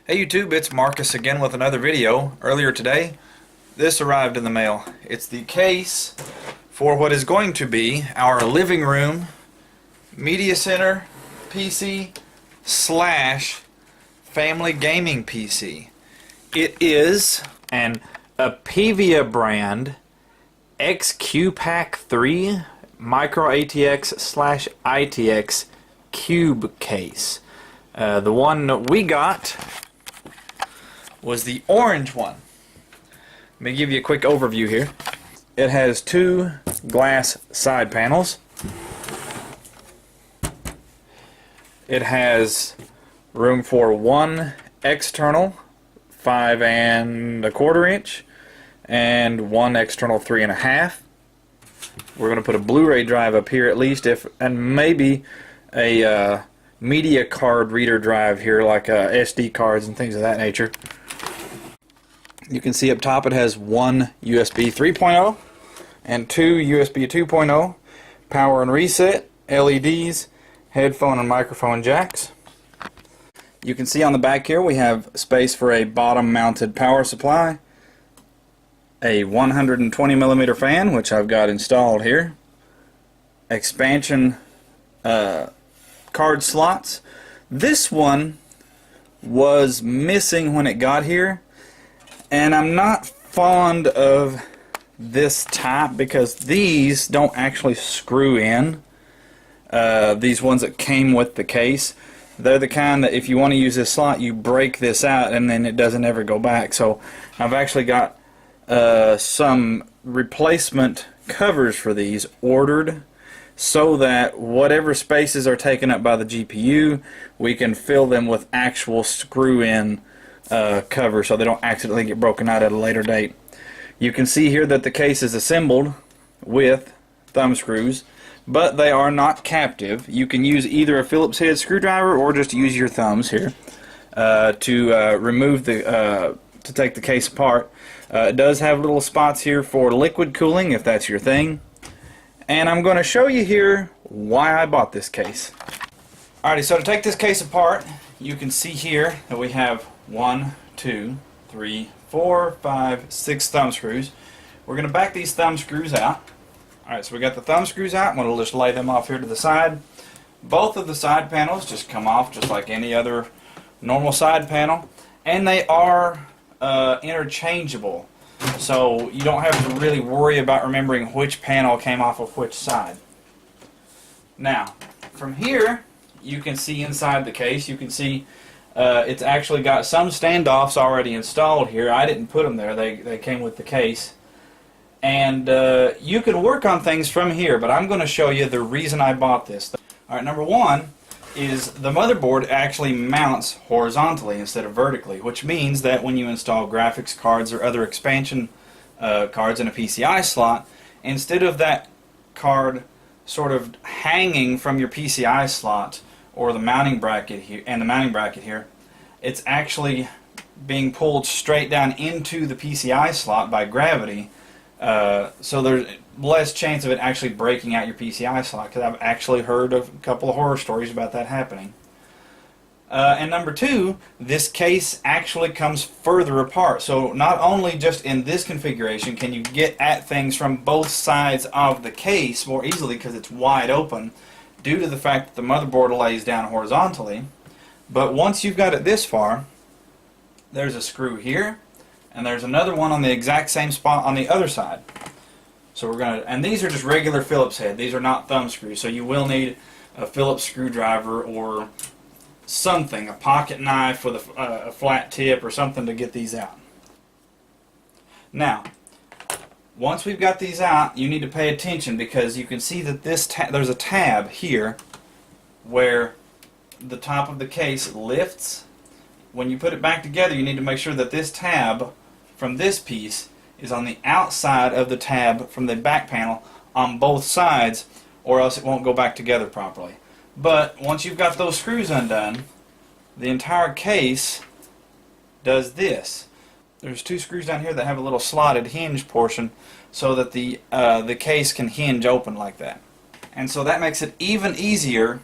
Hey YouTube, it's Marcus again with another video. Earlier today, this arrived in the mail. It's the case for what is going to be our living room media center PC slash family gaming PC. It is an Apevia brand XQ-Pack 3 Micro ATX slash ITX cube case. The one that we got was the orange one. Let me give you a quick overview here. It has two glass side panels. It has room for one external 5 1/4 inch and one external 3 1/2. We're going to put a Blu-ray drive up here at least, and maybe a media card reader drive here, like SD cards and things of that nature. You can see up top it has one USB 3.0 and two USB 2.0, power and reset, LEDs, headphone and microphone jacks. You can see on the back here we have space for a bottom mounted power supply, a 120mm fan, which I've got installed here, expansion card slots. This one was missing when it got here, and I'm not fond of this type because these don't actually screw in. These ones that came with the case, they're the kind that if you want to use this slot, you break this out and then it doesn't ever go back. So I've actually got some replacement covers for these ordered, so that whatever spaces are taken up by the GPU, we can fill them with actual screw-in cover so they don't accidentally get broken out at a later date. You can see here that the case is assembled with thumb screws, but they are not captive. You can use either a Phillips head screwdriver or just use your thumbs here to remove to take the case apart. It does have little spots here for liquid cooling if that's your thing. And I'm going to show you here why I bought this case. Alrighty, so to take this case apart, you can see here that we have 1, 2, 3, 4, 5, 6 thumb screws. We're going to back these thumb screws out. Alright, so we got the thumb screws out. I'm going to just lay them off here to the side. Both of the side panels just come off just like any other normal side panel, and they are interchangeable. So you don't have to really worry about remembering which panel came off of which side. Now, from here, you can see inside the case, you can see it's actually got some standoffs already installed here. I didn't put them there, they came with the case. And you can work on things from here, but I'm going to show you the reason I bought this. Alright, number one is the motherboard actually mounts horizontally instead of vertically, which means that when you install graphics cards or other expansion cards in a PCI slot, instead of that card sort of hanging from your PCI slot or the mounting bracket here, it's actually being pulled straight down into the PCI slot by gravity, so there's less chance of it actually breaking out your PCI slot, because I've actually heard of a couple of horror stories about that happening. And number two, this case actually comes further apart. So not only just in this configuration can you get at things from both sides of the case more easily because it's wide open due to the fact that the motherboard lays down horizontally, but once you've got it this far, there's a screw here, and there's another one on the exact same spot on the other side. So we're going to, and these are just regular Phillips head. These are not thumb screws, so you will need a Phillips screwdriver or something, a pocket knife with a flat tip or something to get these out. Now, once we've got these out, you need to pay attention because you can see that there's a tab here where the top of the case lifts. When you put it back together, you need to make sure that this tab from this piece is on the outside of the tab from the back panel on both sides, or else it won't go back together properly. But once you've got those screws undone, the entire case does this. There's two screws down here that have a little slotted hinge portion so that the case can hinge open like that. And so that makes it even easier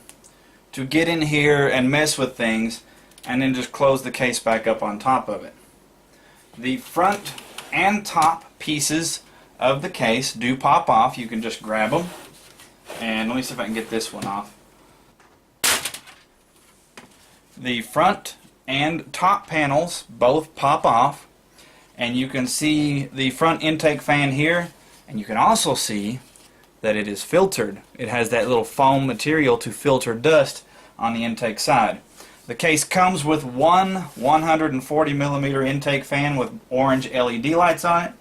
to get in here and mess with things and then just close the case back up on top of it. The front and top pieces of the case do pop off. You can just grab them, and let me see if I can get this one off. The front and top panels both pop off, and you can see the front intake fan here, and you can also see that it is filtered. It has that little foam material to filter dust on the intake side. The case comes with one 140mm intake fan with orange LED lights on it,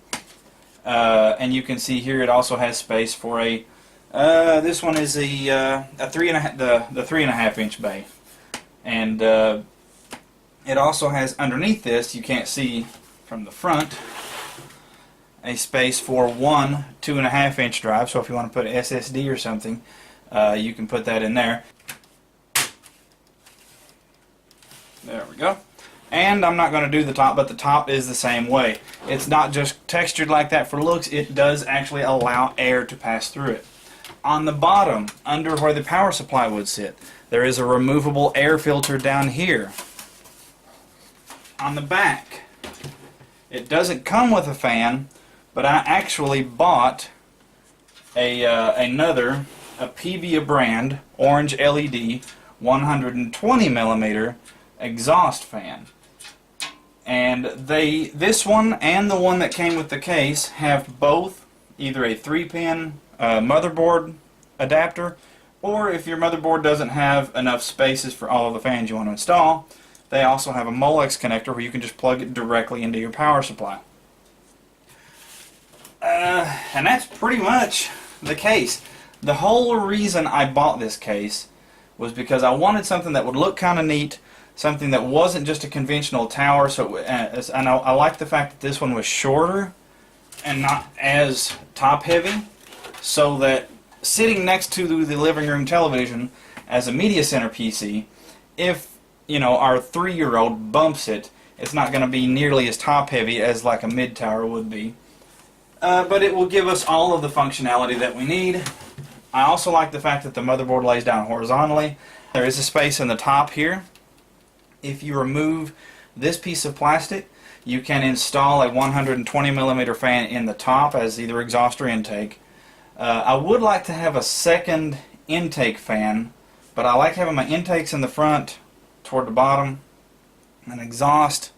and you can see here it also has space for a this one is the 3.5 inch bay, and it also has underneath this, you can't see from the front, a space for one 2.5 inch drive. So if you want to put an SSD or something, you can put that in there. There we go. And I'm not going to do the top, but the top is the same way. It's not just textured like that for looks, it does actually allow air to pass through it. On the bottom, under where the power supply would sit, there is a removable air filter down here. On the back, it doesn't come with a fan, but I actually bought another Pevia brand orange LED 120mm exhaust fan, and this one and the one that came with the case have both either a 3-pin motherboard adapter, or if your motherboard doesn't have enough spaces for all of the fans you want to install, they also have a Molex connector where you can just plug it directly into your power supply. And that's pretty much the case. The whole reason I bought this case was because I wanted something that would look kind of neat, something that wasn't just a conventional tower. So, and I like the fact that this one was shorter and not as top heavy, so that sitting next to the living room television as a media center PC, if our 3-year-old bumps it, it's not going to be nearly as top heavy as like a mid tower would be. But it will give us all of the functionality that we need. I also like the fact that the motherboard lays down horizontally. There is a space in the top here. If you remove this piece of plastic, you can install a 120mm fan in the top as either exhaust or intake. I would like to have a second intake fan, but I like having my intakes in the front toward the bottom and exhaust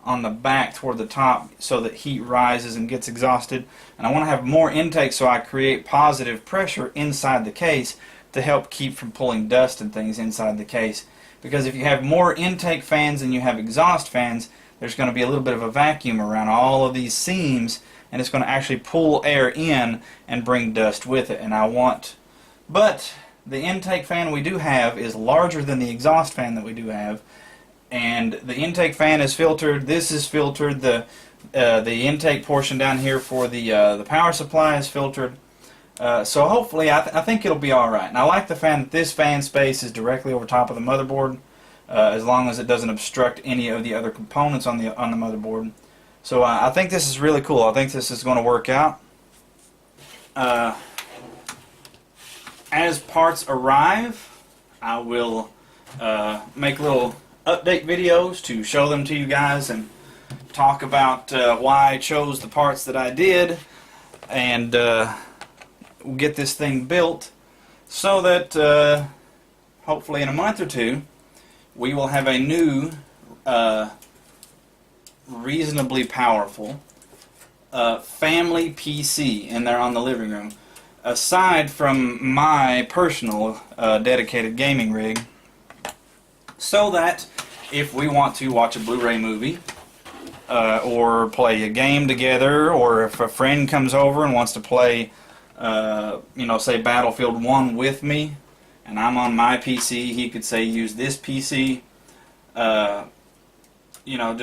on the back toward the top so that heat rises and gets exhausted. And I want to have more intake so I create positive pressure inside the case to help keep from pulling dust and things inside the case. Because if you have more intake fans than you have exhaust fans, there's going to be a little bit of a vacuum around all of these seams, and it's going to actually pull air in and bring dust with it. And but the intake fan we do have is larger than the exhaust fan that we do have, and the intake fan is filtered. This is filtered. The intake portion down here for the power supply is filtered. So hopefully, I think it'll be all right. And I like the fan that this fan space is directly over top of the motherboard, as long as it doesn't obstruct any of the other components on the motherboard. So I think this is really cool. I think this is going to work out. As parts arrive, I will make little update videos to show them to you guys and talk about why I chose the parts that I did, and we'll get this thing built so that hopefully in a month or two we will have a new reasonably powerful family PC in there on the living room, aside from my personal dedicated gaming rig, so that if we want to watch a Blu-ray movie or play a game together, or if a friend comes over and wants to play say Battlefield 1 with me, and I'm on my PC, he could say use this PC. It'll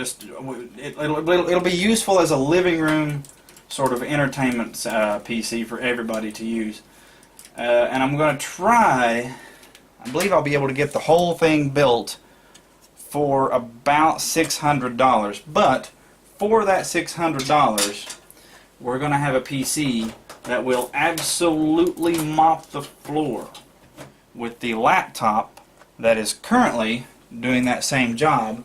be useful as a living room sort of entertainment PC for everybody to use. And I'm going to try, I believe I'll be able to get the whole thing built for about $600. But for that $600, we're going to have a PC that will absolutely mop the floor with the laptop that is currently doing that same job,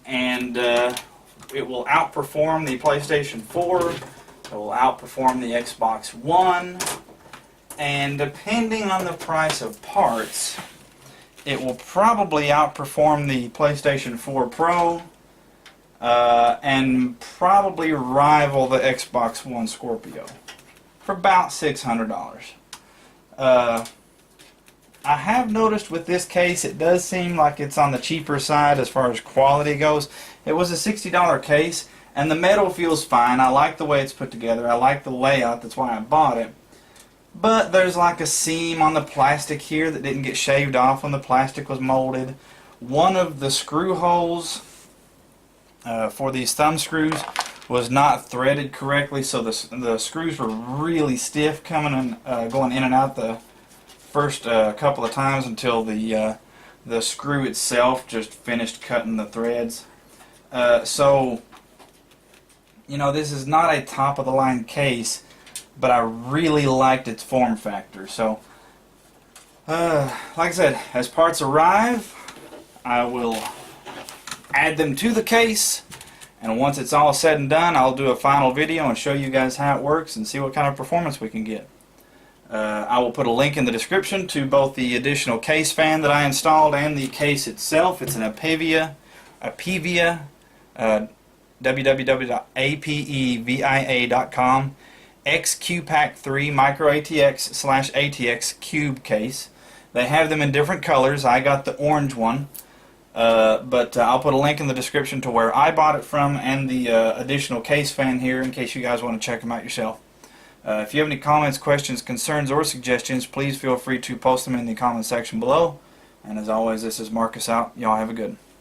and it will outperform the PlayStation 4, it will outperform the Xbox One, and depending on the price of parts, it will probably outperform the PlayStation 4 Pro, and probably rival the Xbox One Scorpio for about $600. I have noticed with this case it does seem like it's on the cheaper side as far as quality goes. It was a $60 case, and the metal feels fine. I like the way it's put together. I like the layout. That's why I bought it. But there's like a seam on the plastic here that didn't get shaved off when the plastic was molded. One of the screw holes for these thumb screws was not threaded correctly, so the screws were really stiff coming and going in and out the first couple of times until the screw itself just finished cutting the threads. So, you know, this is not a top-of-the-line case, but I really liked its form factor. So, like I said, as parts arrive, I will add them to the case, and once it's all said and done, I'll do a final video and show you guys how it works and see what kind of performance we can get. I will put a link in the description to both the additional case fan that I installed and the case itself. It's an Apevia, www.apevia.com, XQ-Pack 3 Micro ATX/ATX Cube case. They have them in different colors. I got the orange one, but I'll put a link in the description to where I bought it from and the additional case fan here in case you guys want to check them out yourself. If you have any comments, questions, concerns, or suggestions, please feel free to post them in the comment section below. And as always, this is Marcus out. Y'all have a good one.